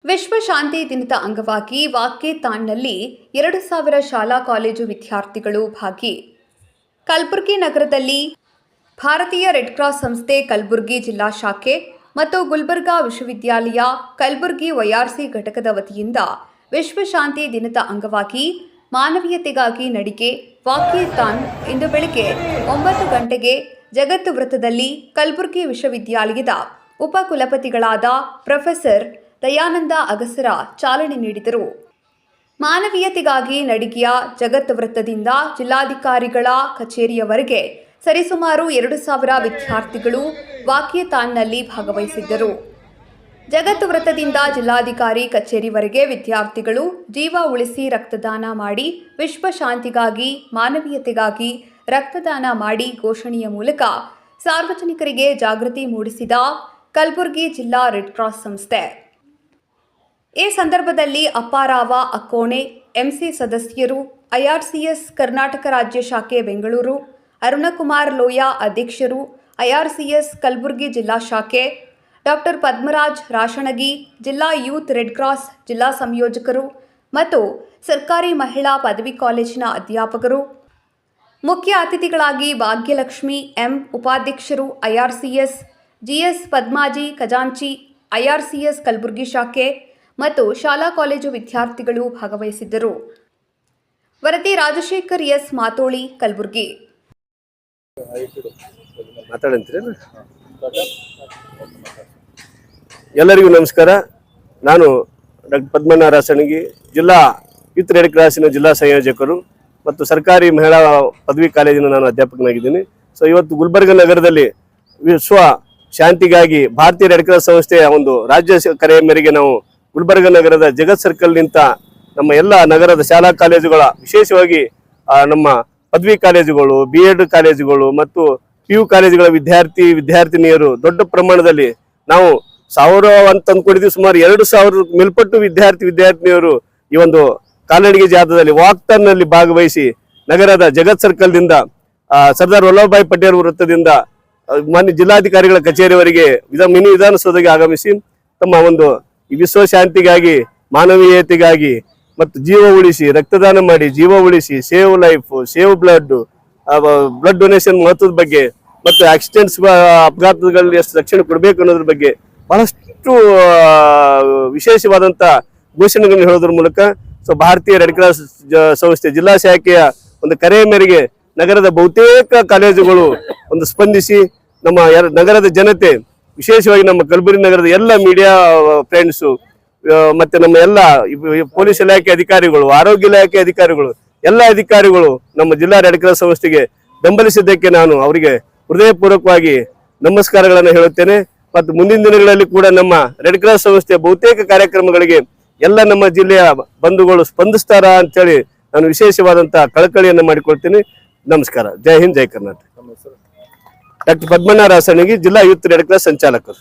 ವಿಶ್ವ ಶಾಂತಿ ದಿನದ ಅಂಗವಾಗಿ ವಾಕೇತಾನ್ನಲ್ಲಿ 2000 ಶಾಲಾ ಕಾಲೇಜು ವಿದ್ಯಾರ್ಥಿಗಳು ಭಾಗಿ. ಕಲಬುರಗಿ ನಗರದಲ್ಲಿ ಭಾರತೀಯ ರೆಡ್ ಕ್ರಾಸ್ ಸಂಸ್ಥೆ ಕಲಬುರಗಿ ಜಿಲ್ಲಾ ಶಾಖೆ ಮತ್ತು ಗುಲ್ಬರ್ಗಾ ವಿಶ್ವವಿದ್ಯಾಲಯ ಕಲಬುರಗಿ YRC ಘಟಕದ ವತಿಯಿಂದ ವಿಶ್ವ ಶಾಂತಿ ದಿನದ ಅಂಗವಾಗಿ ಮಾನವೀಯತೆಗಾಗಿ ನಡಿಗೆ ವಾಕೇತಾನ್ ಇಂದು ಬೆಳಗ್ಗೆ 9 ಗಂಟೆಗೆ ಜಗತ್ತು ವೃತ್ತದಲ್ಲಿ ಕಲಬುರಗಿ ವಿಶ್ವವಿದ್ಯಾಲಯದ ಉಪಕುಲಪತಿಗಳಾದ ಪ್ರೊಫೆಸರ್ ದಯಾನಂದ ಅಗಸರ ಚಾಲನೆ ನೀಡಿದರು. ಮಾನವೀಯತೆಗಾಗಿ ನಡಿಗೆಯ ಜಗತ್ತು ವೃತ್ತದಿಂದ ಜಿಲ್ಲಾಧಿಕಾರಿಗಳ ಕಚೇರಿಯವರೆಗೆ ಸರಿಸುಮಾರು 2000 ವಿದ್ಯಾರ್ಥಿಗಳು ವಾಕೇತಾನ್ನಲ್ಲಿ ಭಾಗವಹಿಸಿದ್ದರು. ಜಗತ್ತು ವೃತ್ತದಿಂದ ಜಿಲ್ಲಾಧಿಕಾರಿ ಕಚೇರಿವರೆಗೆ ವಿದ್ಯಾರ್ಥಿಗಳು ಜೀವ ಉಳಿಸಿ ರಕ್ತದಾನ ಮಾಡಿ ವಿಶ್ವ ಶಾಂತಿಗಾಗಿ ಮಾನವೀಯತೆಗಾಗಿ ರಕ್ತದಾನ ಮಾಡಿ ಘೋಷಣೆಯ ಮೂಲಕ ಸಾರ್ವಜನಿಕರಿಗೆ ಜಾಗೃತಿ ಮೂಡಿಸಿದ ಕಲಬುರಗಿ ಜಿಲ್ಲಾ ರೆಡ್ ಕ್ರಾಸ್ ಸಂಸ್ಥೆ. ಈ ಸಂದರ್ಭದಲ್ಲಿ ಅಪ್ಪಾರಾವ ಅಕ್ಕೋಣೆ MC ಸದಸ್ಯರು, IRCS ಕರ್ನಾಟಕ ರಾಜ್ಯ ಶಾಖೆ ಬೆಂಗಳೂರು, ಅರುಣಕುಮಾರ್ ಲೋಯ ಅಧ್ಯಕ್ಷರು, IRCS ಕಲಬುರಗಿ ಜಿಲ್ಲಾ ಶಾಖೆ, ಡಾಕ್ಟರ್ ಪದ್ಮರಾಜ್ ರಾಶಣಗಿ ಜಿಲ್ಲಾ ಯೂತ್ ರೆಡ್ ಕ್ರಾಸ್ ಜಿಲ್ಲಾ ಸಂಯೋಜಕರು ಮತ್ತು ಸರ್ಕಾರಿ ಮಹಿಳಾ ಪದವಿ ಕಾಲೇಜಿನ ಅಧ್ಯಾಪಕರು, ಮುಖ್ಯ ಅತಿಥಿಗಳಾಗಿ ಭಾಗ್ಯಲಕ್ಷ್ಮಿ M ಉಪಾಧ್ಯಕ್ಷರು IRCS, GS ಪದ್ಮಾಜಿ ಖಜಾಂಚಿ IRCS ಕಲಬುರಗಿ ಶಾಖೆ ಮತ್ತು ಶಾಲಾ ಕಾಲೇಜು ವಿದ್ಯಾರ್ಥಿಗಳು ಭಾಗವಹಿಸಿದ್ದರು. ವರದಿ ರಾಜಶೇಖರ್ S ಮಾತೋಳಿ ಕಲಬುರಗಿ. ಎಲ್ಲರಿಗೂ ನಮಸ್ಕಾರ. ನಾನು ಡಾಕ್ಟರ್ ಪದ್ಮನಾಭ ರಾಸಣಗಿ, ಜಿಲ್ಲಾ ಯೂತ್ ರೆಡ್ ಕ್ರಾಸಿನ ಜಿಲ್ಲಾ ಸಂಯೋಜಕರು ಮತ್ತು ಸರ್ಕಾರಿ ಮಹಿಳಾ ಪದವಿ ಕಾಲೇಜಿನ ನಾನು ಅಧ್ಯಾಪಕನಾಗಿದ್ದೀನಿ. ಇವತ್ತು ಗುಲ್ಬರ್ಗ ನಗರದಲ್ಲಿ ವಿಶ್ವ ಶಾಂತಿಗಾಗಿ ಭಾರತೀಯ ರೆಡ್ ಕ್ರಾಸ್ ಸಂಸ್ಥೆಯ ಒಂದು ರಾಜ್ಯ ಕರೆಯ ಮೇರೆಗೆ ನಾವು ಗುಲ್ಬರ್ಗ ನಗರದ ಜಗತ್ ಸರ್ಕಲ್ ನಿಂತ ನಮ್ಮ ಎಲ್ಲ ನಗರದ ಶಾಲಾ ಕಾಲೇಜುಗಳ, ವಿಶೇಷವಾಗಿ ನಮ್ಮ ಪದವಿ ಕಾಲೇಜುಗಳು, BEd ಕಾಲೇಜುಗಳು ಮತ್ತು PU ಕಾಲೇಜುಗಳ ವಿದ್ಯಾರ್ಥಿನಿಯರು ದೊಡ್ಡ ಪ್ರಮಾಣದಲ್ಲಿ ನಾವು 1000 ಅಂತ ಅಂದ್ಕೊಂಡಿದ್ವಿ. ಸುಮಾರು 2000 ಮೇಲ್ಪಟ್ಟು ವಿದ್ಯಾರ್ಥಿನಿಯರು ಈ ಒಂದು ಕಾಲ್ನಡಿಗೆ ಜಾಥಾದಲ್ಲಿ ವಾಕ್ತಾನ್ನಲ್ಲಿ ಭಾಗವಹಿಸಿ ನಗರದ ಜಗತ್ ಸರ್ಕಲ್ದಿಂದ ಸರ್ದಾರ್ ವಲ್ಲಭಭಾಯಿ ಪಟೇಲ್ ವೃತ್ತದಿಂದ ಮಾನ್ಯ ಜಿಲ್ಲಾಧಿಕಾರಿಗಳ ಕಚೇರಿಯವರೆಗೆ ಮಿನಿ ವಿಧಾನಸೌಧಕ್ಕೆ ಆಗಮಿಸಿ ತಮ್ಮ ಒಂದು ವಿಶ್ವ ಶಾಂತಿಗಾಗಿ, ಮಾನವೀಯತೆಗಾಗಿ ಮತ್ತು ಜೀವ ಉಳಿಸಿ ರಕ್ತದಾನ ಮಾಡಿ ಜೀವ ಉಳಿಸಿ, save life, save blood donation ಮಹತ್ವದ ಬಗ್ಗೆ ಮತ್ತು ಆಕ್ಸಿಡೆಂಟ್ಸ್ ಅಪಘಾತಗಳಲ್ಲಿ ಎಷ್ಟು ರಕ್ಷಣೆ ಕೊಡಬೇಕು ಅನ್ನೋದ್ರ ಬಗ್ಗೆ ಬಹಳಷ್ಟು ವಿಶೇಷವಾದಂಥ ಘೋಷಣೆಗಳನ್ನು ಹೇಳೋದ್ರ ಮೂಲಕ ಭಾರತೀಯ ರೆಡ್ ಕ್ರಾಸ್ ಸಂಸ್ಥೆ ಜಿಲ್ಲಾ ಶಾಖೆಯ ಒಂದು ಕರೆಯ ಮೇರೆಗೆ ನಗರದ ಬಹುತೇಕ ಕಾಲೇಜುಗಳು ಒಂದು ಸ್ಪಂದಿಸಿ ನಮ್ಮ ನಗರದ ಜನತೆ, ವಿಶೇಷವಾಗಿ ನಮ್ಮ ಕಲಬುರಗಿ ನಗರದ ಎಲ್ಲ ಮೀಡಿಯಾ ಫ್ರೆಂಡ್ಸು ಮತ್ತೆ ನಮ್ಮ ಎಲ್ಲ ಪೊಲೀಸ್ ಇಲಾಖೆ ಅಧಿಕಾರಿಗಳು, ಆರೋಗ್ಯ ಇಲಾಖೆ ಅಧಿಕಾರಿಗಳು, ಎಲ್ಲ ಅಧಿಕಾರಿಗಳು ನಮ್ಮ ಜಿಲ್ಲಾ ರೆಡ್ ಕ್ರಾಸ್ ಸಂಸ್ಥೆಗೆ ಬೆಂಬಲಿಸಿದ್ದಕ್ಕೆ ನಾನು ಅವರಿಗೆ ಹೃದಯಪೂರ್ವಕವಾಗಿ ನಮಸ್ಕಾರಗಳನ್ನು ಹೇಳುತ್ತೇನೆ. ಮತ್ತು ಮುಂದಿನ ದಿನಗಳಲ್ಲಿ ಕೂಡ ನಮ್ಮ ರೆಡ್ ಕ್ರಾಸ್ ಸಂಸ್ಥೆಯ ಬಹುತೇಕ ಕಾರ್ಯಕ್ರಮಗಳಿಗೆ ಎಲ್ಲ ನಮ್ಮ ಜಿಲ್ಲೆಯ ಬಂಧುಗಳು ಸ್ಪಂದಿಸ್ತಾರ ಅಂತೇಳಿ ನಾನು ವಿಶೇಷವಾದಂಥ ಕಳಕಳಿಯನ್ನು ಮಾಡಿಕೊಳ್ತೀನಿ. ನಮಸ್ಕಾರ. ಜೈ ಹಿಂದ್, ಜೈ ಕರ್ನಾಟಕ. ಡಾಕ್ಟರ್ ಪದ್ಮನಾಭ ರಾಸಣಗಿ, ಜಿಲ್ಲಾ ಯೂತ್ ರೆಡ್ ಕ್ರಾಸ್ ಸಂಚಾಲಕರು.